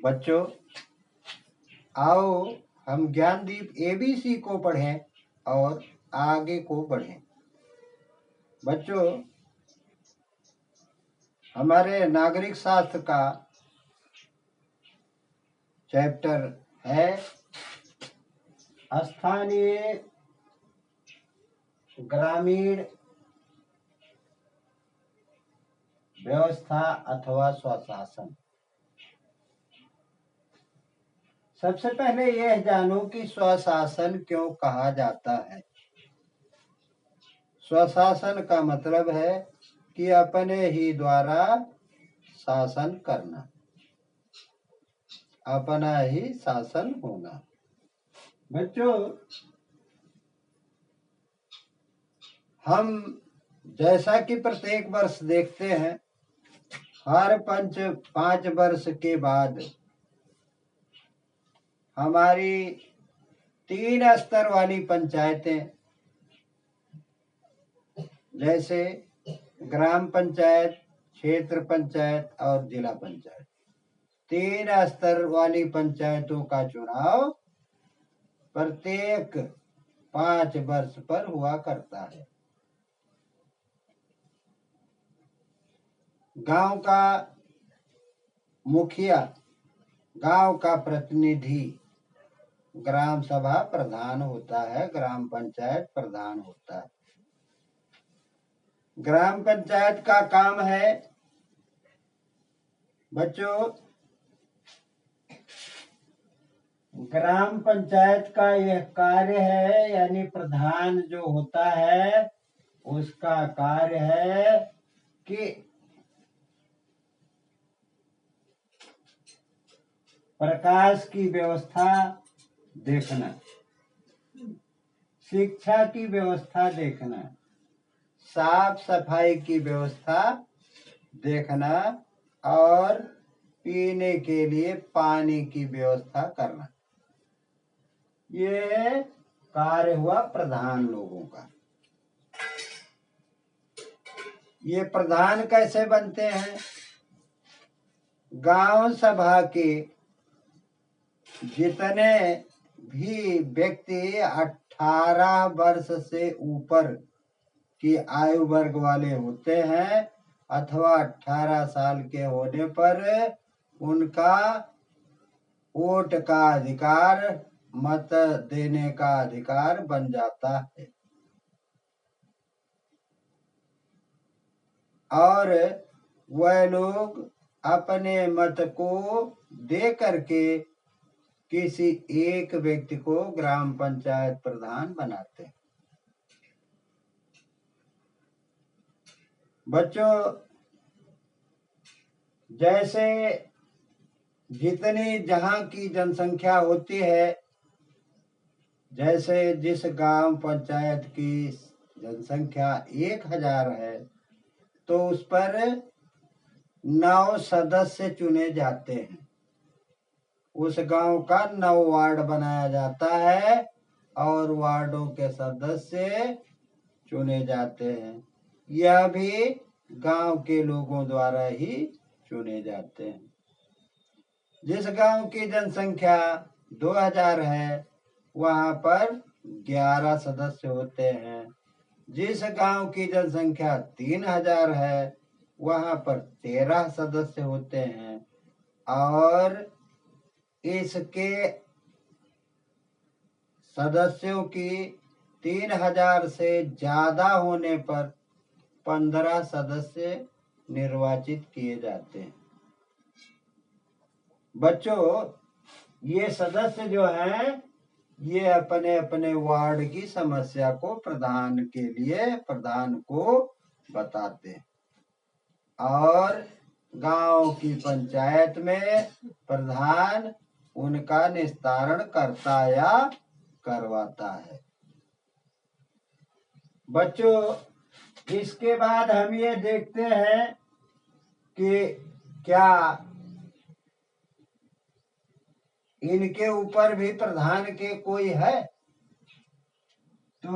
बच्चों, आओ हम ज्ञानदीप एबीसी को पढ़ें और आगे को बढ़ें। बच्चों, हमारे नागरिक शास्त्र का चैप्टर है स्थानीय ग्रामीण व्यवस्था अथवा स्वशासन। सबसे पहले यह जानो कि स्वशासन क्यों कहा जाता है। स्वशासन का मतलब है कि अपने ही द्वारा शासन करना, अपना ही शासन होना। बच्चों, हम जैसा कि प्रत्येक वर्ष देखते हैं, हर 5 वर्ष के बाद हमारी 3 स्तर वाली पंचायतें, जैसे ग्राम पंचायत, क्षेत्र पंचायत और जिला पंचायत, 3 स्तर वाली पंचायतों का चुनाव प्रत्येक 5 वर्ष पर हुआ करता है। गांव का मुखिया, गांव का प्रतिनिधि ग्राम सभा प्रधान होता है, ग्राम पंचायत प्रधान होता है। ग्राम पंचायत का काम है बच्चों, ग्राम पंचायत का यह कार्य है, यानी प्रधान जो होता है उसका कार्य है कि प्रकाश की व्यवस्था देखना, शिक्षा की व्यवस्था देखना, साफ सफाई की व्यवस्था देखना और पीने के लिए पानी की व्यवस्था करना। ये कार्य हुआ प्रधान लोगों का। ये प्रधान कैसे बनते हैं? गांव सभा के जितने भी व्यक्ति 18 वर्ष से ऊपर की आयु वर्ग वाले होते हैं अथवा 18 साल के होने पर उनका वोट का अधिकार, मत देने का अधिकार बन जाता है और वह लोग अपने मत को दे करके किसी एक व्यक्ति को ग्राम पंचायत प्रधान बनाते हैं। बच्चों, जैसे जितनी जहां की जनसंख्या होती है, जैसे जिस गांव पंचायत की जनसंख्या 1000 है तो उस पर 9 सदस्य चुने जाते हैं। उस गांव का 9 वार्ड बनाया जाता है और वार्डों के सदस्य चुने जाते हैं। यह भी गांव के लोगों द्वारा ही चुने जाते हैं। जिस गांव की जनसंख्या 2000 है वहां पर 11 सदस्य होते हैं। जिस गांव की जनसंख्या 3000 है वहां पर 13 सदस्य होते हैं और इसके सदस्यों की 3000 से ज्यादा होने पर 15 सदस्य निर्वाचित किए जाते हैं। बच्चों, ये सदस्य जो हैं ये अपने अपने वार्ड की समस्या को प्रधान को बताते हैं और गांव की पंचायत में प्रधान उनका निस्तारण करता या करवाता है। बच्चों, इसके बाद हम ये देखते हैं कि क्या इनके ऊपर भी प्रधान के कोई है। तो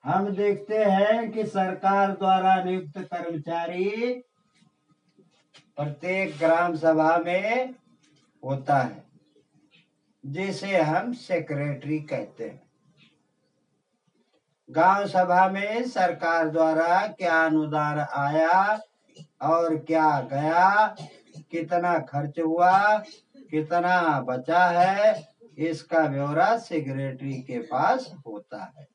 हम देखते हैं कि सरकार द्वारा नियुक्त कर्मचारी प्रत्येक ग्राम सभा में होता है, जिसे हम सेक्रेटरी कहते हैं। गांव सभा में सरकार द्वारा क्या अनुदान आया और क्या गया, कितना खर्च हुआ, कितना बचा है, इसका ब्यौरा सेक्रेटरी के पास होता है,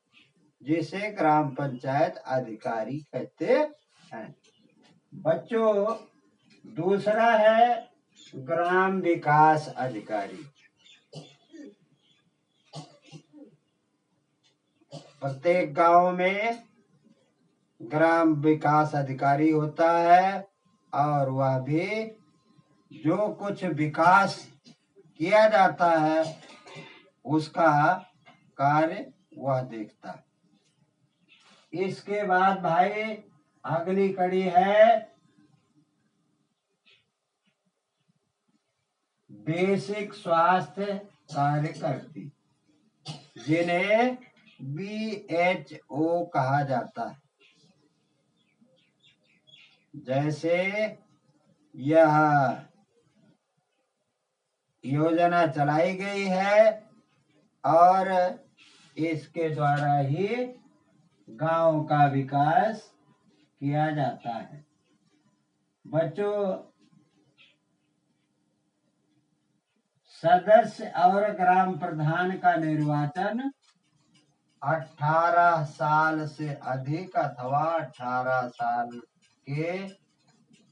जिसे ग्राम पंचायत अधिकारी कहते हैं। बच्चों, दूसरा है ग्राम विकास अधिकारी। प्रत्येक गांव में ग्राम विकास अधिकारी होता है और वह भी जो कुछ विकास किया जाता है उसका कार्य वह देखता है। इसके बाद भाई अगली कड़ी है बेसिक स्वास्थ्य कार्यकर्ती, जिन्हें BHO कहा जाता है। जैसे यह योजना चलाई गई है और इसके द्वारा ही गांव का विकास किया जाता है। बच्चों, सदस्य और ग्राम प्रधान का निर्वाचन 18 साल से अधिक अथवा 18 साल के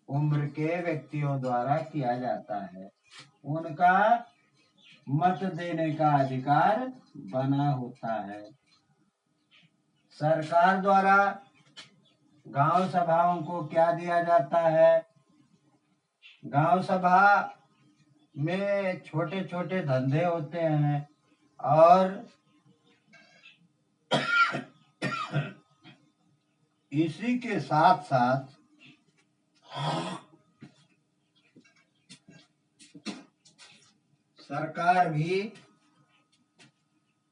उम्र के व्यक्तियों द्वारा किया जाता है। उनका मत देने का अधिकार बना होता है। सरकार द्वारा गांव सभाओं को क्या दिया जाता है? गांव सभा में छोटे छोटे धंधे होते हैं और इसी के साथ साथ सरकार भी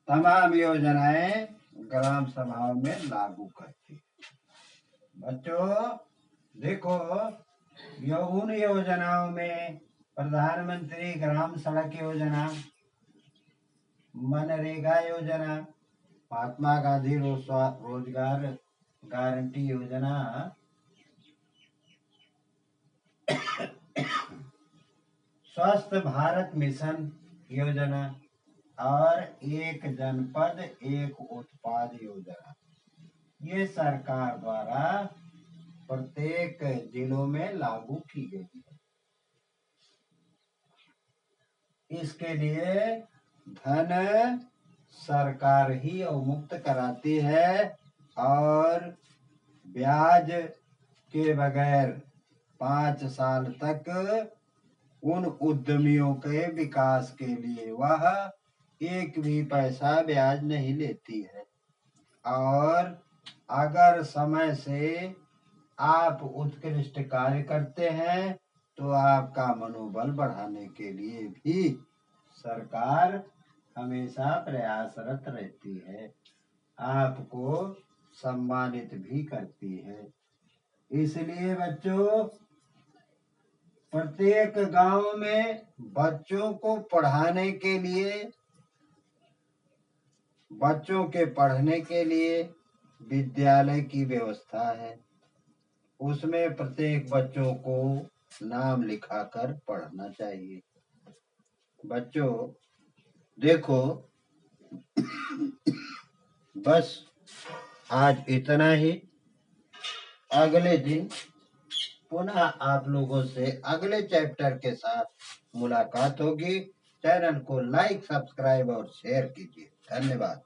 तमाम योजनाएं ग्राम सभाओं में लागू करती है। बच्चों देखो, उन योजनाओं में प्रधानमंत्री ग्राम सड़क योजना, मनरेगा योजना, महात्मा गांधी रोजगार गारंटी योजना, स्वस्थ भारत मिशन योजना और एक जनपद एक उत्पाद योजना, ये सरकार द्वारा प्रत्येक जिलों में लागू की गई है। इसके लिए धन सरकार ही अवमुक्त कराती है और ब्याज के बगैर 5 साल तक उन उद्यमियों के विकास के लिए वह एक भी पैसा ब्याज नहीं लेती है। और अगर समय से आप उत्कृष्ट कार्य करते हैं तो आपका मनोबल बढ़ाने के लिए भी सरकार हमेशा प्रयासरत रहती है, आपको सम्मानित भी करती है। इसलिए बच्चों, प्रत्येक गांव में बच्चों को पढ़ाने के लिए, बच्चों के पढ़ने के लिए विद्यालय की व्यवस्था है। उसमें प्रत्येक बच्चों को नाम लिखाकर पढ़ना चाहिए। बच्चों देखो, बस आज इतना ही। अगले दिन पुनः आप लोगों से अगले चैप्टर के साथ मुलाकात होगी। चैनल को लाइक, सब्सक्राइब और शेयर कीजिए। धन्यवाद।